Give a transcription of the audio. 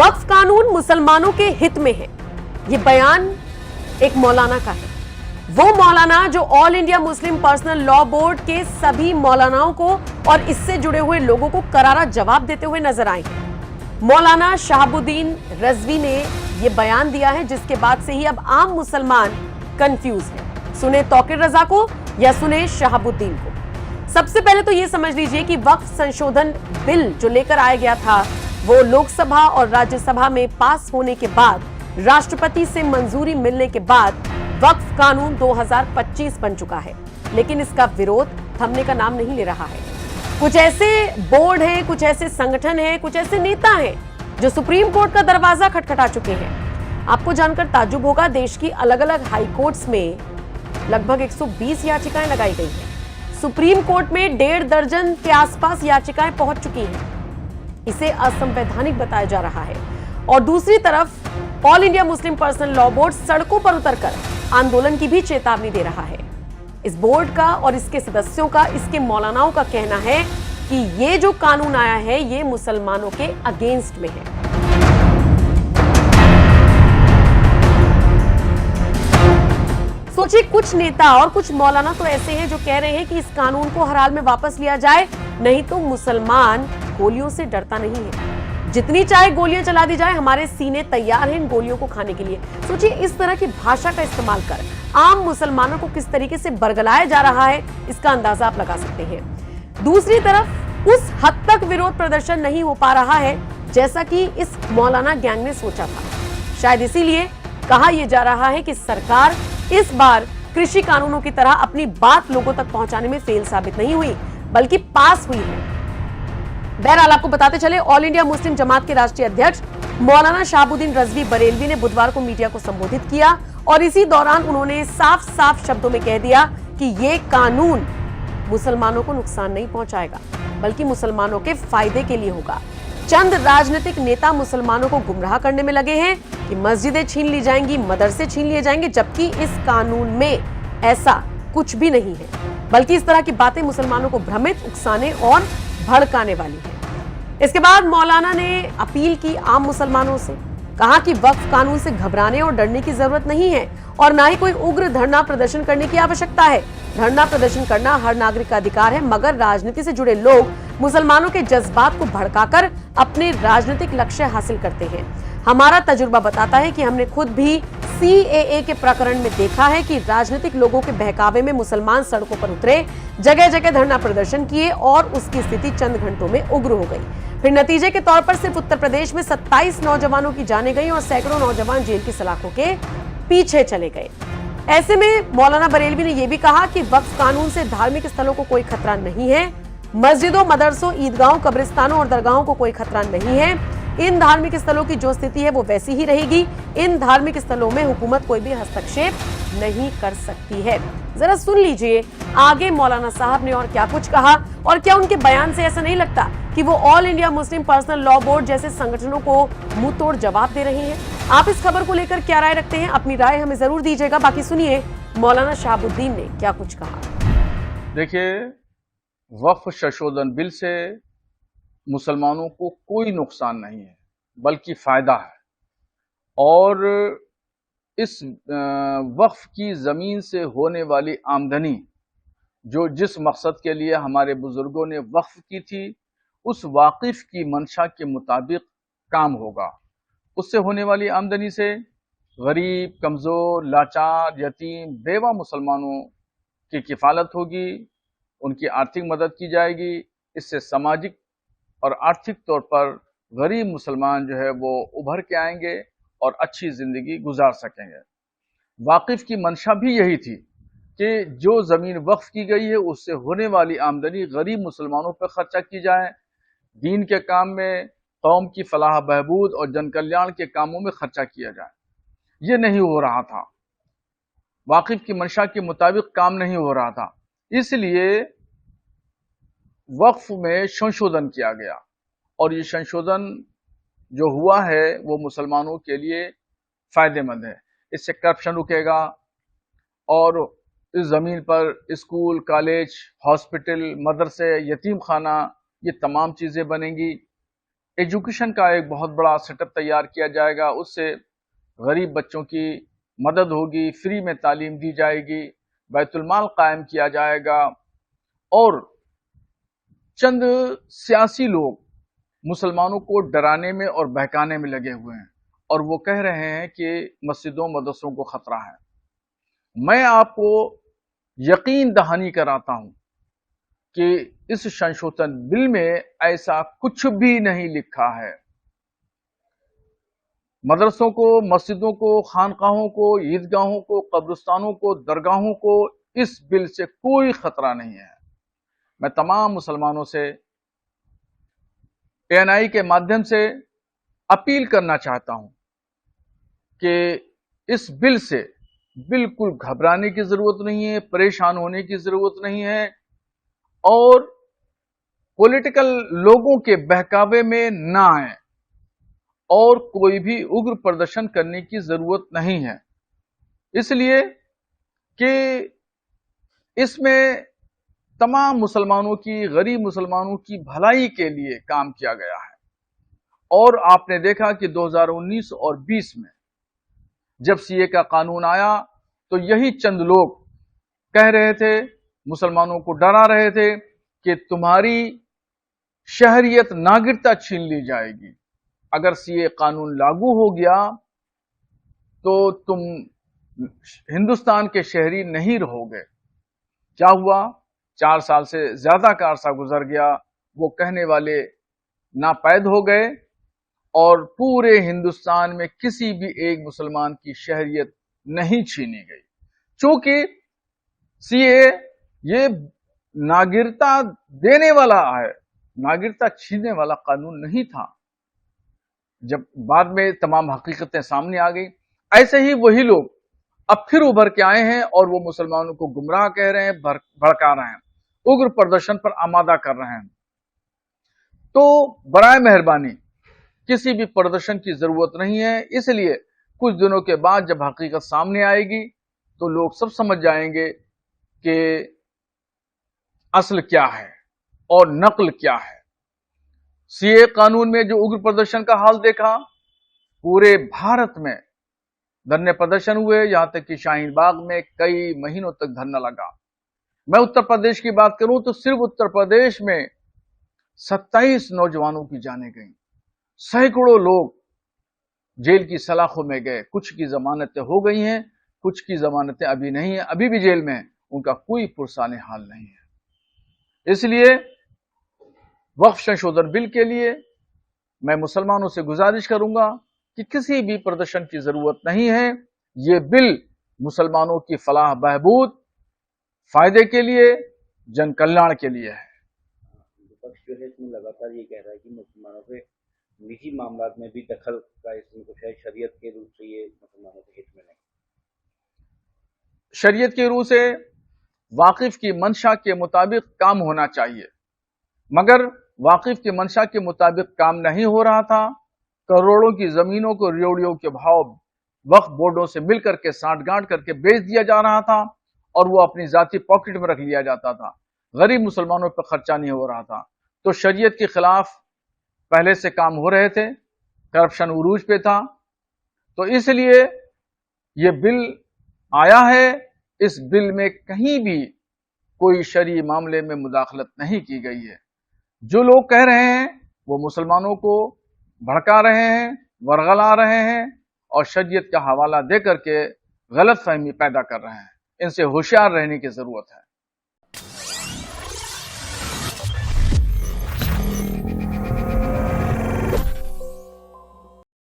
वक्फ कानून मुसलमानों के हित में है, ये बयान एक मौलाना का है। वो मौलाना जो all India Muslim personal law board के सभी मौलानाओं को और इससे जुड़े हुए लोगों को करारा जवाब देते हुए नजर आए हैं। मौलाना शहाबुद्दीन रजवी ने यह बयान दिया है, जिसके बाद से ही अब आम मुसलमान कंफ्यूज है। सुने तौकीर रजा को या सुने शहाबुद्दीन को। सबसे पहले तो यह समझ लीजिए कि वक्फ संशोधन बिल जो लेकर आया गया था वो लोकसभा और राज्यसभा में पास होने के बाद, राष्ट्रपति से मंजूरी मिलने के बाद वक्फ कानून 2025 बन चुका है, लेकिन इसका विरोध थमने का नाम नहीं ले रहा है। कुछ ऐसे बोर्ड हैं, कुछ ऐसे संगठन हैं, कुछ ऐसे नेता हैं जो सुप्रीम कोर्ट का दरवाजा खटखटा चुके हैं। आपको जानकर ताज्जुब होगा, देश की अलग अलग हाई कोर्ट्स में लगभग 120 याचिकाएं लगाई गई हैं। सुप्रीम कोर्ट में 1.5 दर्जन के आसपास याचिकाएं पहुंच चुकी हैं। इसे असंवैधानिक बताया जा रहा है। और दूसरी तरफ all India Muslim personal law board सड़कों पर उतरकर आंदोलन की भी चेतावनी दे रहा है। इस बोर्ड का और इसके सदस्यों का, इसके मौलानाओं का कहना है कि ये जो कानून आया है ये मुसलमानों के अगेंस्ट में है। सोचिए, कुछ नेता और कुछ मौलाना तो ऐसे हैं जो कह रहे हैं कि इस कानून को हर हाल में वापस लिया जाए, नहीं तो मुसलमान गोलियों से डरता नहीं है। जितनी चाहे गोलियां चला दी जाए, हमारे सीने तैयार हैं इन गोलियों को खाने के लिए। सोचिए, इस तरह की भाषा का इस्तेमाल कर आम मुसलमानों को किस तरीके से बरगलाया जा रहा है, इसका अंदाजा आप लगा सकते हैं। दूसरी तरफ उस हद तक विरोध प्रदर्शन नहीं हो पा रहा है जैसा कि इस मौलाना गैंग ने सोचा था। शायद इसीलिए कहा यह जा रहा है कि सरकार इस बार कृषि कानूनों की तरह अपनी बात लोगों तक पहुंचाने में फेल साबित नहीं हुई, बल्कि पास हुई है। बहरहाल आपको बताते चले, ऑल इंडिया मुस्लिम जमात के राष्ट्रीय अध्यक्ष मौलाना शहाबुद्दीन रजवी बरेलवी ने बुधवार को मीडिया को संबोधित किया और इसी दौरान उन्होंने साफ साफ शब्दों में कह दिया कि ये कानून मुसलमानों को नुकसान नहीं पहुंचाएगा, बल्कि मुसलमानों के फायदे के लिए होगा। चंद राजनीतिक नेता मुसलमानों को गुमराह करने में लगे हैं कि मस्जिदें छीन ली जाएंगी, मदरसे छीन लिए जाएंगे, जबकि इस कानून में ऐसा कुछ भी नहीं है, बल्कि इस तरह की बातें मुसलमानों को भ्रमित, उकसाने और भड़काने वाली है। इसके बाद मौलाना ने अपील की आम मुसलमानों से, कहा कि वक्फ कानून से घबराने और डरने की जरूरत नहीं है और ना ही कोई उग्र धरना प्रदर्शन करने की आवश्यकता है। धरना प्रदर्शन करना हर नागरिक का अधिकार है, मगर राजनीति से जुड़े लोग मुसलमानों के जज्बात को भड़काकर अपने राजनीतिक लक्ष्य हासिल करते हैं। हमारा तजुर्बा बताता है कि हमने खुद भी CAA के प्रकरण में देखा है कि राजनीतिक लोगों के बहकावे में मुसलमान सड़कों पर उतरे, जगह जगह धरना प्रदर्शन किए और उसकी स्थिति चंद घंटों में उग्र हो गई। फिर नतीजे के तौर पर सिर्फ उत्तर प्रदेश में 27 नौजवानों की जानें गई और सैकड़ों नौजवान जेल की सलाखों के पीछे चले गए। ऐसे में मौलाना बरेलवी ने यह भी कहा कि वक्फ कानून से धार्मिक स्थलों को कोई खतरा नहीं है, मस्जिदों, मदरसों, ईदगाहों, कब्रिस्तानों और दरगाहों को कोई खतरा नहीं है। इन धार्मिक स्थलों की जो स्थिति है वो वैसी ही रहेगी। इन धार्मिक स्थलों में हुकूमत कोई भी हस्तक्षेप नहीं कर सकती है। जरा सुन लीजिए आगे मौलाना साहब ने और क्या कुछ कहा, और क्या उनके बयान से ऐसा नहीं लगता कि वो all India Muslim personal law board जैसे संगठनों को मुंह तोड़ जवाब दे रहे हैं। आप इस खबर को लेकर क्या राय रखते हैं? अपनी राय हमें जरूर दीजिएगा। बाकी सुनिए मौलाना शहाबुद्दीन ने क्या कुछ कहा। देखिए, वक्फ संशोधन बिल से मुसलमानों को कोई नुकसान नहीं है, बल्कि फायदा है। और इस वक्फ की जमीन से होने वाली आमदनी जो जिस मकसद के लिए हमारे बुजुर्गों ने वक्फ की थी, उस वाकिफ की मंशा के मुताबिक काम होगा। उससे होने वाली आमदनी से गरीब, कमजोर, लाचार, यतीम, बेवा मुसलमानों की किफालत होगी, उनकी आर्थिक मदद की जाएगी। इससे सामाजिक और आर्थिक तौर पर गरीब मुसलमान जो है वो उभर के आएंगे और अच्छी जिंदगी गुजार सकेंगे। वाकिफ की मंशा भी यही थी कि जो जमीन वक्फ की गई है उससे होने वाली आमदनी गरीब मुसलमानों पर खर्चा की जाए, दीन के काम में, कौम की फलाह बहबूद और जन कल्याण के कामों में खर्चा किया जाए। ये नहीं हो रहा था, वाकिफ की मंशा के मुताबिक काम नहीं हो रहा था। इसलिए वक्फ में संशोधन किया गया और ये संशोधन जो हुआ है वो मुसलमानों के लिए फायदेमंद है। इससे करप्शन रुकेगा और इस जमीन पर स्कूल, कॉलेज, हॉस्पिटल, मदरसे, यतीम खाना, ये तमाम चीजें बनेंगी। एजुकेशन का एक बहुत बड़ा सेटअप तैयार किया जाएगा। उससे गरीब बच्चों की मदद होगी, फ्री में तालीम दी जाएगी, बैतुल माल कायम किया जाएगा। और चंद सियासी लोग मुसलमानों को डराने में और बहकाने में लगे हुए हैं और वो कह रहे हैं कि मस्जिदों मदरसों को खतरा है। मैं आपको यकीन दहानी कराता हूं कि इस संशोधन बिल में ऐसा कुछ भी नहीं लिखा है। मदरसों को, मस्जिदों को, खानकाहों को, ईदगाहों को, कब्रिस्तानों को, दरगाहों को इस बिल से कोई खतरा नहीं है। मैं तमाम मुसलमानों से एएनआई के माध्यम से अपील करना चाहता हूं कि इस बिल से बिल्कुल घबराने की जरूरत नहीं है, परेशान होने की जरूरत नहीं है और पॉलिटिकल लोगों के बहकावे में ना आए और कोई भी उग्र प्रदर्शन करने की जरूरत नहीं है, इसलिए कि इसमें तमाम मुसलमानों की, गरीब मुसलमानों की भलाई के लिए काम किया गया है। और आपने देखा कि 2019 और 20 में जब सीए का कानून आया तो यही चंद लोग कह रहे थे, मुसलमानों को डरा रहे थे कि तुम्हारी शहरियत, नागरिकता छीन ली जाएगी। अगर सीए कानून लागू हो गया तो तुम हिंदुस्तान के शहरी नहीं रहोगे। क्या हुआ? 4 साल से ज्यादा का अरसा गुजर गया, वो कहने वाले नापैद हो गए और पूरे हिंदुस्तान में किसी भी एक मुसलमान की शहरियत नहीं छीनी गई। चूंकि सीए ये नागरिकता देने वाला है, नागरिकता छीनने वाला कानून नहीं था। जब बाद में तमाम हकीकतें सामने आ गई, ऐसे ही वही लोग अब फिर उभर के आए हैं और वो मुसलमानों को गुमराह कह रहे हैं, भड़का रहे हैं, उग्र प्रदर्शन पर आमादा कर रहे हैं। तो बराए मेहरबानी किसी भी प्रदर्शन की जरूरत नहीं है। इसलिए कुछ दिनों के बाद जब हकीकत सामने आएगी तो लोग सब समझ जाएंगे कि असल क्या है और नकल क्या है। सीए कानून में जो उग्र प्रदर्शन का हाल देखा, पूरे भारत में धरने प्रदर्शन हुए, यहां तक कि शाहीन बाग में कई महीनों तक धरना लगा। मैं उत्तर प्रदेश की बात करूं तो सिर्फ उत्तर प्रदेश में 27 नौजवानों की जानें गई, सैकड़ों लोग जेल की सलाखों में गए। कुछ की जमानतें हो गई हैं, कुछ की जमानतें अभी नहीं है, अभी भी जेल में, उनका कोई पुरसाने हाल नहीं है। इसलिए वक्फ संशोधन बिल के लिए मैं मुसलमानों से गुजारिश करूंगा कि किसी भी प्रदर्शन की जरूरत नहीं है। ये बिल मुसलमानों की फलाह बहबूद, फायदे के लिए, जन कल्याण के लिए है। विपक्ष जो है इसमें लगातार ये कह रहा है कि मुसलमानों के निजी मामलात में भी दखल का इसमें कुछ है, शरीयत के रूप से ये मुसलमानों के हित में नहीं। शरीयत के रूह से वाकिफ की मंशा के मुताबिक काम होना चाहिए, मगर वाकिफ की मंशा के मुताबिक काम नहीं हो रहा था। करोड़ों की जमीनों को रियोड़ियों के भाव वक्फ बोर्डों से मिलकर के साठगांठ करके बेच दिया जा रहा था और वो अपनी जाती पॉकेट में रख लिया जाता था। गरीब मुसलमानों पर खर्चा नहीं हो रहा था। तो शरीयत के खिलाफ पहले से काम हो रहे थे, करप्शन उरूज पे था। तो इसलिए ये बिल आया है। इस बिल में कहीं भी कोई शरई मामले में मुदाखलत नहीं की गई है। जो लोग कह रहे हैं वो मुसलमानों को भड़का रहे हैं, वरगला रहे हैं और शरीयत का हवाला दे करके गलत फहमी पैदा कर रहे हैं। इनसे होशियार रहने की जरूरत है।